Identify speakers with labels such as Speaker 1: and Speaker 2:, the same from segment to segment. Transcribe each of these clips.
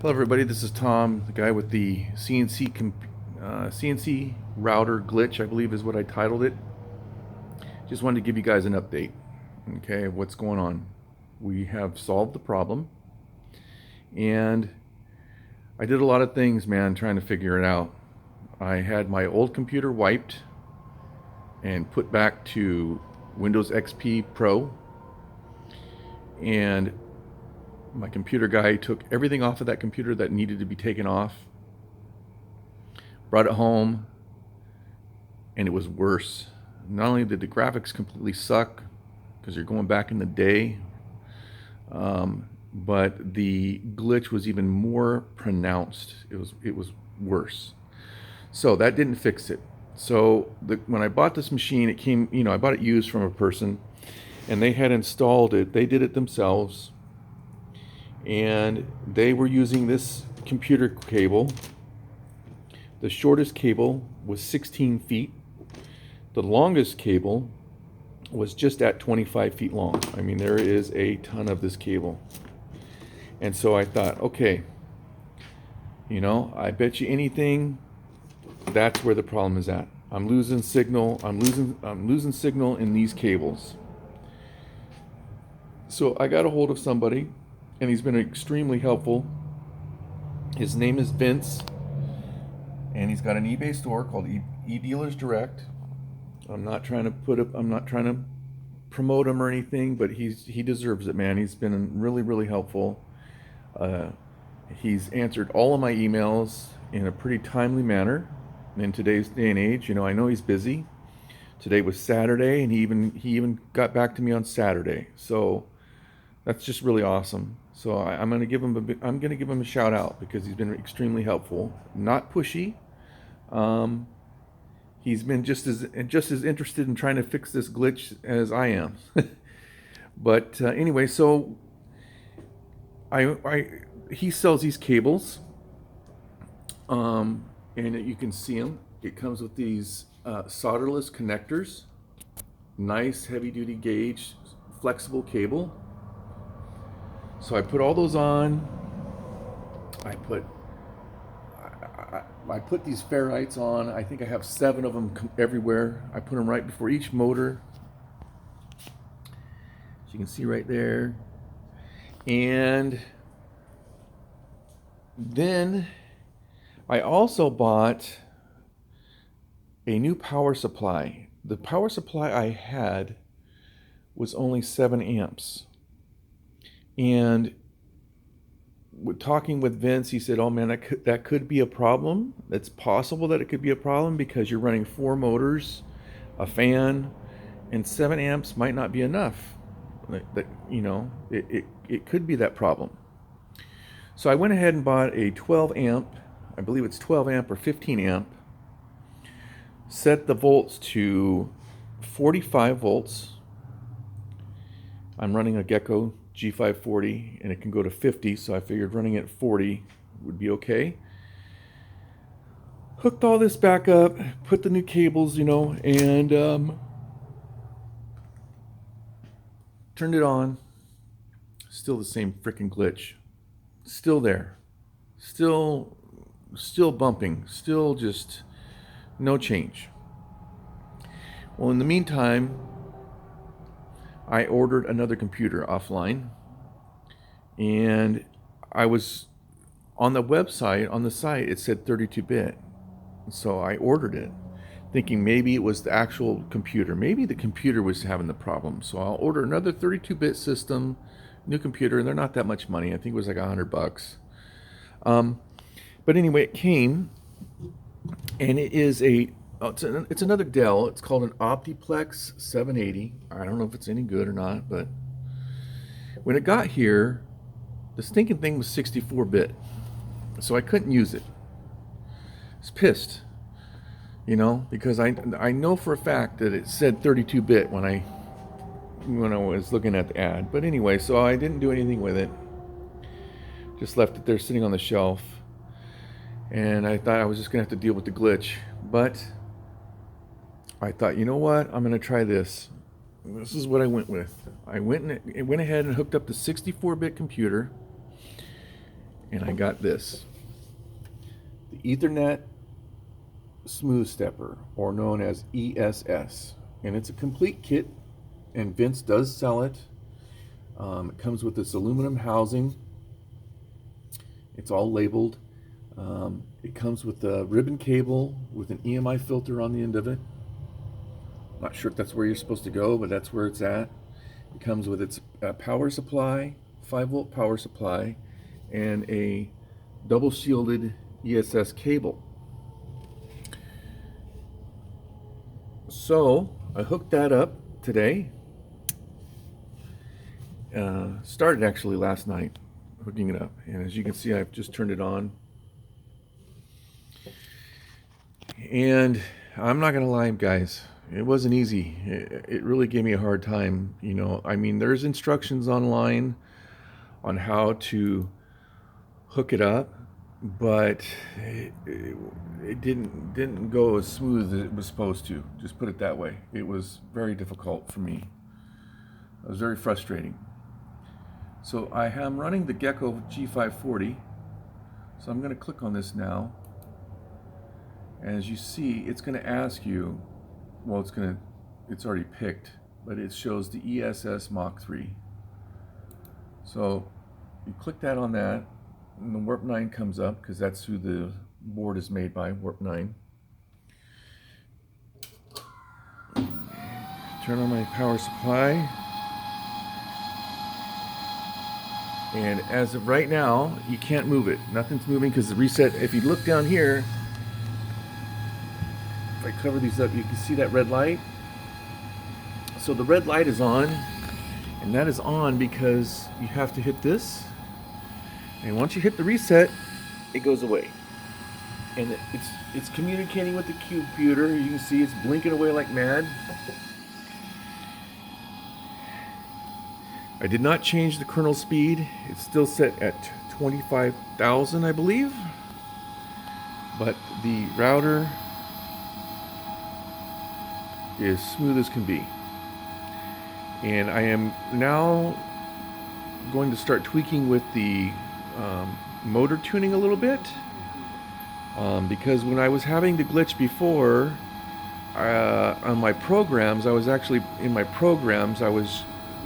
Speaker 1: Hello everybody, this is Tom, the guy with the CNC router glitch, I believe is what I titled it. Just wanted to give you guys an update, okay, of what's going on. We have solved the problem, and I did a lot of things, man, trying to figure it out. I had my old computer wiped and put back to Windows XP Pro, and my computer guy took everything off of that computer that needed to be taken off, brought it home, and it was worse. Not only did the graphics completely suck because you're going back in the day, but the glitch was even more pronounced. It was worse. So that didn't fix it. So when I bought this machine, it came, I bought it used from a person, and they had installed it. They did it themselves, and they were using this computer cable. The shortest cable was 16 feet. The longest cable was just at 25 feet long. I mean, there is a ton of this cable. And so I thought, okay, I bet you anything that's where the problem is at. I'm losing signal. I'm losing signal in these cables. So I got a hold of somebody, and he's been extremely helpful. His name is Vince, and he's got an eBay store called eDealers Direct. I'm not trying to promote him or anything, but he deserves it, man. He's been really, really helpful. He's answered all of my emails in a pretty timely manner in today's day and age. I know he's busy. Today was Saturday, and he even got back to me on Saturday. So that's just really awesome. So I'm gonna give him a shout out because he's been extremely helpful. Not pushy. He's been just as interested in trying to fix this glitch as I am. But anyway, so he sells these cables, and you can see them. It comes with these solderless connectors, nice heavy-duty gauge, flexible cable. So I put all those on. I put these ferrites on. I think I have 7 of them everywhere. I put them right before each motor, as you can see right there. And then I also bought a new power supply. The power supply I had was only 7 amps. And talking with Vince, he said, "Oh man, that could be a problem. It's possible that it could be a problem because you're running 4 motors, a fan, and 7 amps might not be enough. It could be that problem." So I went ahead and bought a 12 amp. I believe it's 12 amp or 15 amp. Set the volts to 45 volts. I'm running a Gecko G540, and it can go to 50, so I figured running at 40 would be okay. Hooked all this back up, put the new cables, and turned it on. Still the same freaking glitch. Still there. Still bumping. Still just no change. Well, in the meantime, I ordered another computer offline, and I was on the website, on the site, it said 32-bit. So I ordered it, thinking maybe it was the actual computer. Maybe the computer was having the problem. So I'll order another 32-bit system, new computer, and they're not that much money. I think it was like $100. But anyway, it came, and it is it's another Dell. It's called an Optiplex 780. I don't know if it's any good or not, but when it got here, the stinking thing was 64-bit. So I couldn't use it. I was pissed, because I know for a fact that it said 32-bit when I was looking at the ad. But anyway, so I didn't do anything with it. Just left it there sitting on the shelf. And I thought I was just going to have to deal with the glitch. But I thought, you know what? I'm going to try this. This is what I went with. I went ahead and hooked up the 64-bit computer, and I got this. The Ethernet Smooth Stepper, or known as ESS. And it's a complete kit, and Vince does sell it. It comes with this aluminum housing. It's all labeled. It comes with a ribbon cable with an EMI filter on the end of it. Not sure if that's where you're supposed to go, but that's where it's at. It comes with its power supply, 5-volt power supply, and a double shielded ESS cable. So I hooked that up today. Started actually last night hooking it up, and as you can see, I've just turned it on. And I'm not gonna lie, guys, it wasn't easy. It really gave me a hard time. You know, I mean, there's instructions online on how to hook it up, but it didn't go as smooth as it was supposed to. Just put it that way. It was very difficult for me. It was very frustrating. So I am running the Gecko G540. So I'm going to click on this now. And as you see, it's going to ask you, well, it's already picked, but it shows the ESS Mach 3. So you click that on that, and the Warp 9 comes up, because that's who the board is made by, Warp 9. Turn on my power supply. And as of right now, you can't move it. Nothing's moving because the reset, if you look down here, if I cover these up, you can see that red light. So the red light is on, and that is on because you have to hit this. And once you hit the reset, it goes away. And it's communicating with the computer. You can see it's blinking away like mad. I did not change the kernel speed. It's still set at 25,000, I believe. But the router is smooth as can be. And I am now going to start tweaking with the motor tuning a little bit. Because when I was having the glitch before, on my programs, I was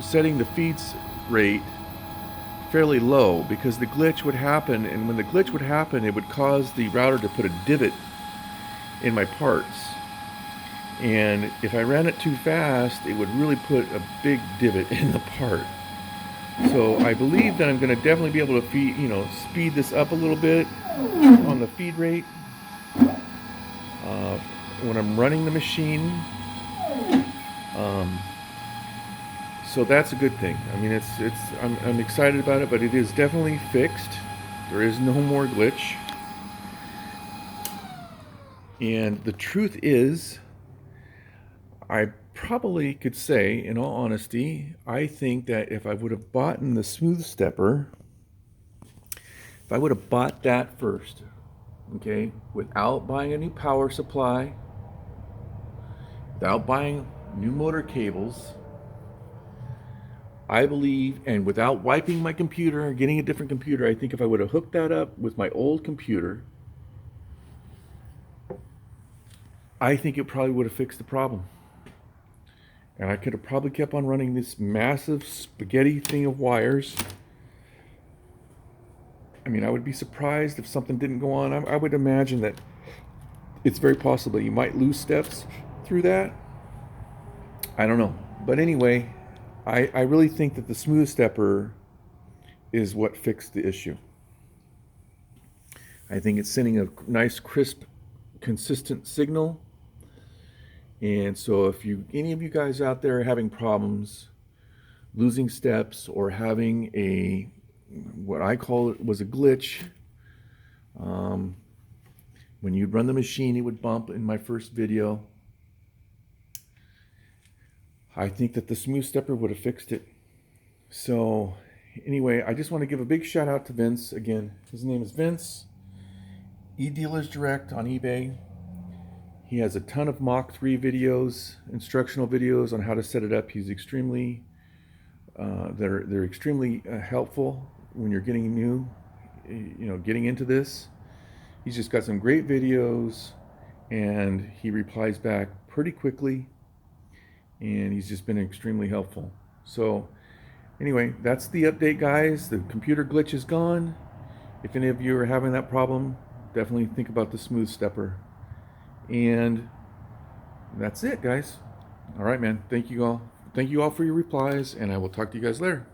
Speaker 1: setting the feeds rate fairly low, because the glitch would happen, and when the glitch would happen, it would cause the router to put a divot in my parts. And if I ran it too fast, it would really put a big divot in the part. So I believe that I'm going to definitely be able to speed this up a little bit on the feed rate when I'm running the machine. So that's a good thing. I mean, I'm excited about it, but it is definitely fixed. There is no more glitch. And the truth is, I probably could say, in all honesty, I think that if I would have bought the Smooth Stepper, if I would have bought that first, okay, without buying a new power supply, without buying new motor cables, I believe, and without wiping my computer, getting a different computer, I think if I would have hooked that up with my old computer, I think it probably would have fixed the problem. And I could have probably kept on running this massive spaghetti thing of wires. I mean, I would be surprised if something didn't go on. I would imagine that it's very possible you might lose steps through that. I don't know. But anyway, I really think that the Smooth Stepper is what fixed the issue. I think it's sending a nice, crisp, consistent signal. And so if any of you guys out there are having problems losing steps or having what I call it was a glitch, when you'd run the machine, it would bump in my first video. I think that the Smooth Stepper would have fixed it. So anyway, I just want to give a big shout out to Vince. Again, his name is Vince, eDealers Direct on eBay. He has a ton of Mach 3 videos, instructional videos on how to set it up. He's extremely, they're extremely helpful when you're getting new. getting into this. He's just got some great videos, and he replies back pretty quickly, and he's just been extremely helpful. So anyway, that's the update, guys. The computer glitch is gone. If any of you are having that problem, definitely think about the smooth stepper. And that's it, guys. All right, man. Thank you all. Thank you all for your replies, and I will talk to you guys later.